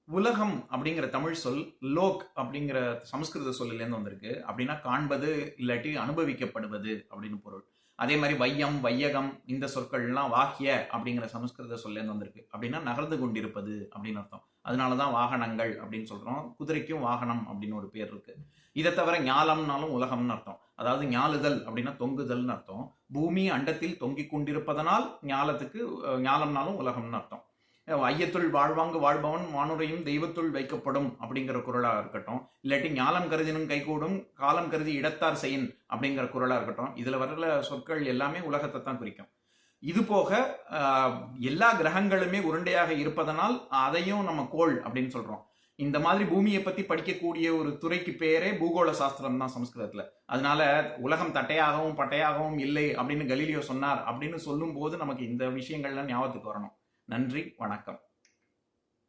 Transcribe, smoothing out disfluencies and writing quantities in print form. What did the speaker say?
உலகம் அப்படிங்கிற தமிழ் சொல் லோக் அப்படிங்கிற சமஸ்கிருத சொல்லிலேருந்து வந்திருக்கு. அப்படின்னா காண்பது இல்லாட்டி அனுபவிக்கப்படுவது அப்படின்னு பொருள். அதே மாதிரி வையம், வையகம் இந்த சொற்கள்லாம் வாக்கிய அப்படிங்கிற சமஸ்கிருத சொல்லேருந்து வந்திருக்கு. அப்படின்னா நகர்ந்து கொண்டிருப்பது அப்படின்னு அர்த்தம். அதனாலதான் வாகனங்கள் அப்படின்னு சொல்றோம். குதிரைக்கும் வாகனம் அப்படின்னு ஒரு பேர் இருக்கு. இதை தவிர ஞாலம்னாலும் உலகம்னு அர்த்தம். அதாவது ஞாலுதல் அப்படின்னா தொங்குதல்னு அர்த்தம். பூமி அண்டத்தில் தொங்கிக் கொண்டிருப்பதனால் ஞாலத்துக்கு ஞாலம்னாலும் உலகம்னு அர்த்தம். ஐயத்துள் வாழ்வாங்கு வாழ்பவன் வானுரையும் தெய்வத்துள் வைக்கப்படும் அப்படிங்கிற குரலா இருக்கட்டும், இல்லாட்டி ஞாலம் கருதினும் கைகூடும் காலம் கருதி இடத்தார் செய்யின் அப்படிங்கிற குரலா இருக்கட்டும், இதுல வர்ற சொற்கள் எல்லாமே உலகத்தை தான் குறிக்கும். இது போக எல்லா கிரகங்களுமே உருண்டையாக இருப்பதனால் அதையும் நம்ம கோள் அப்படின்னு சொல்றோம். இந்த மாதிரி பூமியை பத்தி படிக்கக்கூடிய ஒரு துறைக்கு பேரே பூகோள சாஸ்திரம் தான் சமஸ்கிருதத்துல. அதனால உலகம் தட்டையாகவும் பட்டையாகவும் இல்லை அப்படின்னு கலீலியோ சொன்னார் அப்படின்னு சொல்லும் போது நமக்கு இந்த விஷயங்கள்லாம் ஞாபகத்துக்கு வரணும். நன்றி, வணக்கம்.